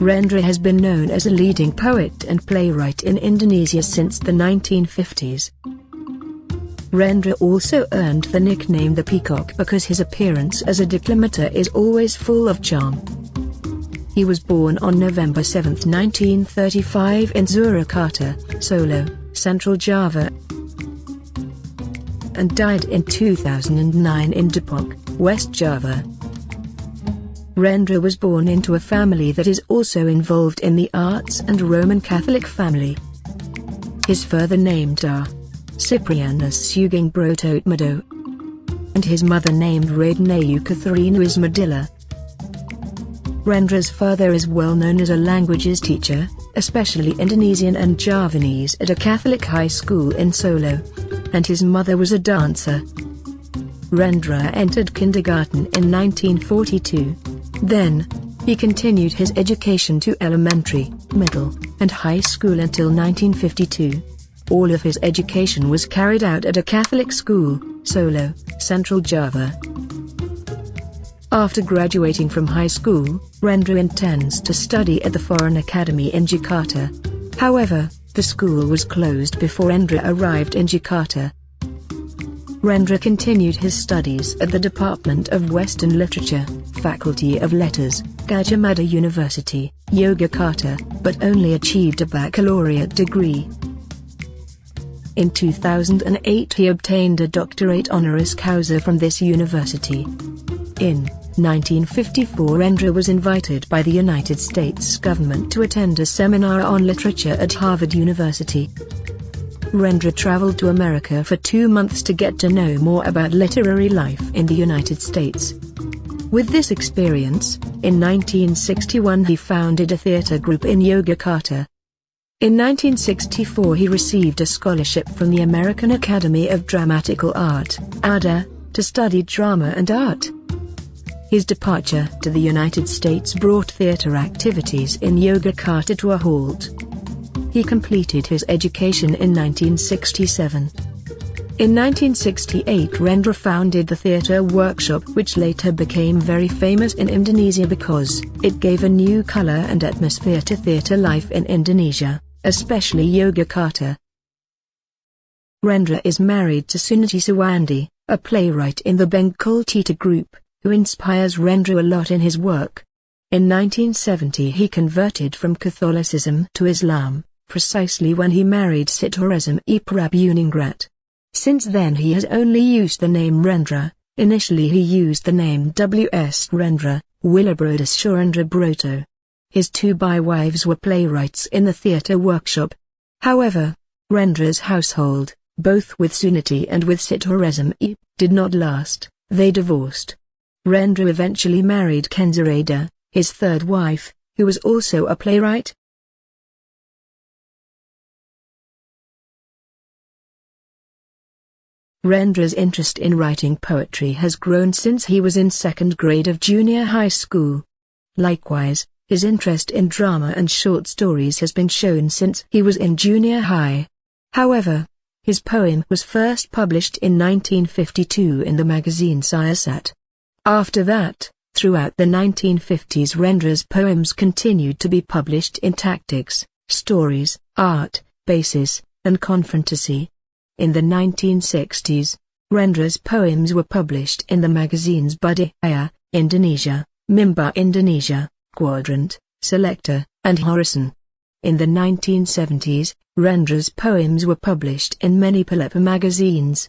Rendra has been known as a leading poet and playwright in Indonesia since the 1950s. Rendra also earned the nickname the Peacock because his appearance as a declamator is always full of charm. He was born on November 7, 1935 in Surakarta, Solo, Central Java, and died in 2009 in Depok, West Java. Rendra was born into a family that is also involved in the arts and Roman Catholic family. His father named Ciprianus Sugeng Brototmado, and his mother named Radnayu Katharina Ismadilla. Rendra's father is well known as a languages teacher, especially Indonesian and Javanese at a Catholic high school in Solo, and his mother was a dancer. Rendra entered kindergarten in 1942. Then, he continued his education to elementary, middle, and high school until 1952. All of his education was carried out at a Catholic school, Solo, Central Java. After graduating from high school, Rendra intends to study at the Foreign Academy in Jakarta. However, the school was closed before Rendra arrived in Jakarta. Rendra continued his studies at the Department of Western Literature, Faculty of Letters, Gadjah Mada University, Yogyakarta, but only achieved a baccalaureate degree. In 2008 he obtained a doctorate honoris causa from this university. In 1954 Rendra was invited by the United States government to attend a seminar on literature at Harvard University. Rendra traveled to America for 2 months to get to know more about literary life in the United States. With this experience, in 1961 he founded a theatre group in Yogyakarta. In 1964 he received a scholarship from the American Academy of Dramatical Art, ADA, to study drama and art. His departure to the United States brought theatre activities in Yogyakarta to a halt. He completed his education in 1967. In 1968 Rendra founded the Theatre Workshop, which later became very famous in Indonesia because it gave a new color and atmosphere to theatre life in Indonesia, especially Yogyakarta. Rendra is married to Suniti Sawandi, a playwright in the Bengal Theatre Group, who inspires Rendra a lot in his work. In 1970 he converted from Catholicism to Islam, precisely when he married Sitoresm Prabyuningrat. Since then he has only used the name Rendra. Initially he used the name W.S. Rendra, Willibrodus Surendra Broto. His 2 bywives were playwrights in the theatre workshop. However, Rendra's household, both with Suniti and with Sitoresm did not last. They divorced. Rendra eventually married Kenzarada, his 3rd wife, who was also a playwright. Rendra's interest in writing poetry has grown since he was in 2nd grade of junior high school. Likewise, his interest in drama and short stories has been shown since he was in junior high. However, his poem was first published in 1952 in the magazine Siasat. After that, throughout the 1950s Rendra's poems continued to be published in Tactics, Stories, Art, Basis, and Konfrontasi. In the 1960s, Rendra's poems were published in the magazines Budaya, Indonesia, Mimbar Indonesia, Quadrant, Selector, and Horizon. In the 1970s, Rendra's poems were published in many Pelapa magazines.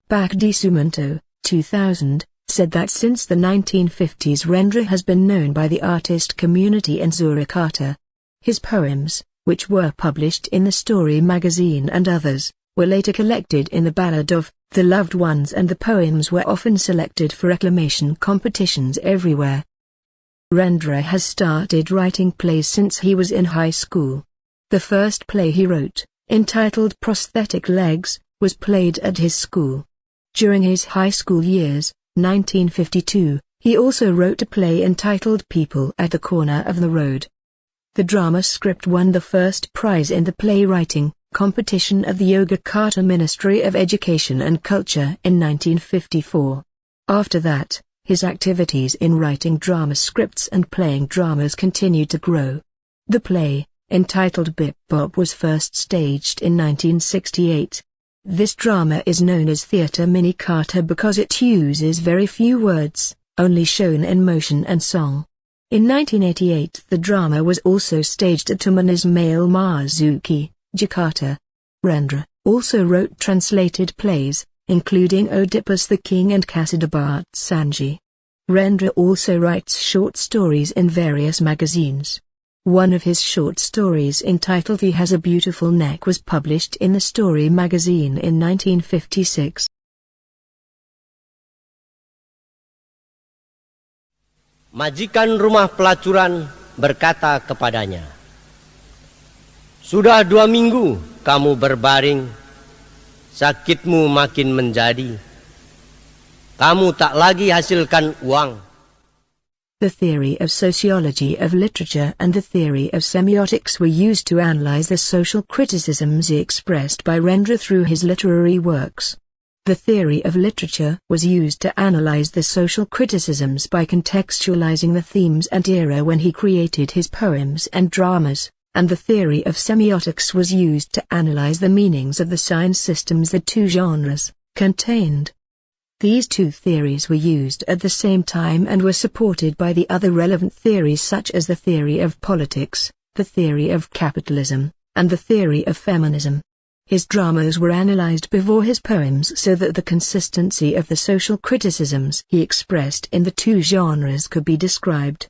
Bakdi Sumanto, 2000, said that since the 1950s Rendra has been known by the artist community in Surakarta. His poems, which were published in the Story magazine and others, were later collected in the Ballad of the Loved Ones, and the poems were often selected for acclamation competitions everywhere. Rendra has started writing plays since he was in high school. The first play he wrote, entitled Prosthetic Legs, was played at his school. During his high school years, 1952, he also wrote a play entitled People at the Corner of the Road. The drama script won the first prize in the playwriting competition of the Yogyakarta Ministry of Education and Culture in 1954. After that, His activities in writing drama scripts and playing dramas continued to grow. The play, entitled Bip Bop, was first staged in 1968. This drama is known as Theatre Minicata because it uses very few words, only shown in motion and song. In 1988 the drama was also staged at Taman Ismail Marzuki, Jakarta. Rendra also wrote translated plays, including Oedipus the King and Kasidabat Sanji. Rendra also writes short stories in various magazines. One of his short stories entitled He Has a Beautiful Neck was published in the Story magazine in 1956. Majikan rumah pelacuran berkata kepadanya, "Sudah 2 minggu kamu berbaring, sakitmu makin menjadi. Kamu tak lagi hasilkan uang." The theory of sociology of literature and the theory of semiotics were used to analyze the social criticisms expressed by Rendra through his literary works. The theory of literature was used to analyze the social criticisms by contextualizing the themes and era when he created his poems and dramas, and the theory of semiotics was used to analyze the meanings of the sign systems the two genres contained. These two theories were used at the same time and were supported by the other relevant theories such as the theory of politics, the theory of capitalism, and the theory of feminism. His dramas were analyzed before his poems so that the consistency of the social criticisms he expressed in the two genres could be described.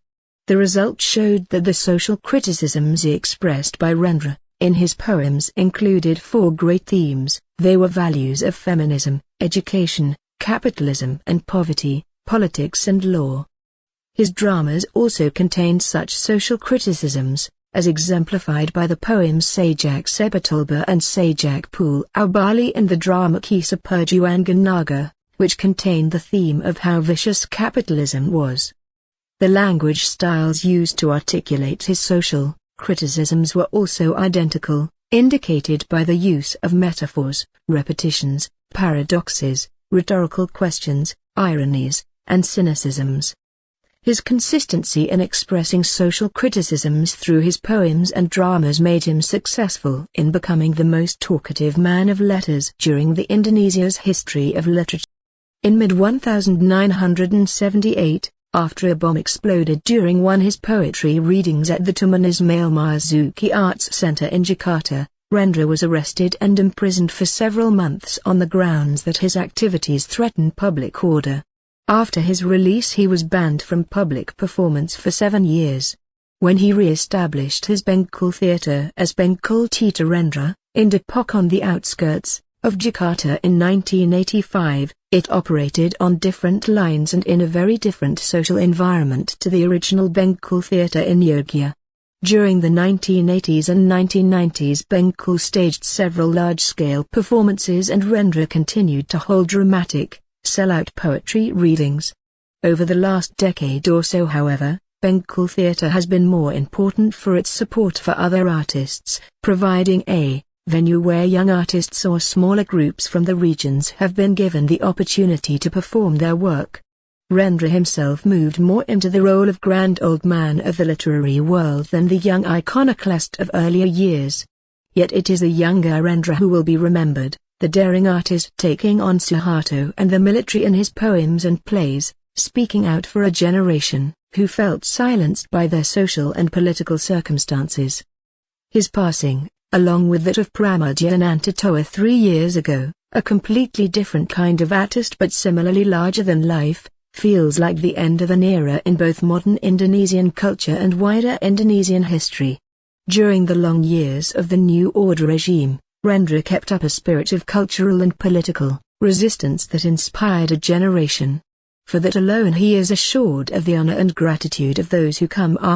The result showed that the social criticisms he expressed by Rendra in his poems included 4 great themes. They were values of feminism, education, capitalism and poverty, politics and law. His dramas also contained such social criticisms, as exemplified by the poems Sajak Sebetulba and Sajak Pul Aubali and the drama Kisah Perjuangan Naga, which contained the theme of how vicious capitalism was. The language styles used to articulate his social criticisms were also identical, indicated by the use of metaphors, repetitions, paradoxes, rhetorical questions, ironies, and cynicisms. His consistency in expressing social criticisms through his poems and dramas made him successful in becoming the most talkative man of letters during the Indonesia's history of literature. In mid-1978, after a bomb exploded during one of his poetry readings at the Taman Ismail Marzuki Arts Center in Jakarta, Rendra was arrested and imprisoned for several months on the grounds that his activities threatened public order. After his release he was banned from public performance for 7 years. When he re-established his Bengkulu theatre as Bengkulu Theatre Rendra, in Depok on the outskirts of Jakarta in 1985, it operated on different lines and in a very different social environment to the original Bengkulu Theatre in Yogyakarta. During the 1980s and 1990s Bengkulu staged several large-scale performances and Rendra continued to hold dramatic, sell-out poetry readings. Over the last decade or so however, Bengkulu Theatre has been more important for its support for other artists, providing a venue where young artists or smaller groups from the regions have been given the opportunity to perform their work. Rendra himself moved more into the role of grand old man of the literary world than the young iconoclast of earlier years. Yet it is the younger Rendra who will be remembered, the daring artist taking on Suharto and the military in his poems and plays, speaking out for a generation who felt silenced by their social and political circumstances. His passing, along with that of Pramadja Anantatoa 3 years ago, a completely different kind of artist but similarly larger than life, feels like the end of an era in both modern Indonesian culture and wider Indonesian history. During the long years of the New Order regime, Rendra kept up a spirit of cultural and political resistance that inspired a generation. For that alone he is assured of the honor and gratitude of those who come after.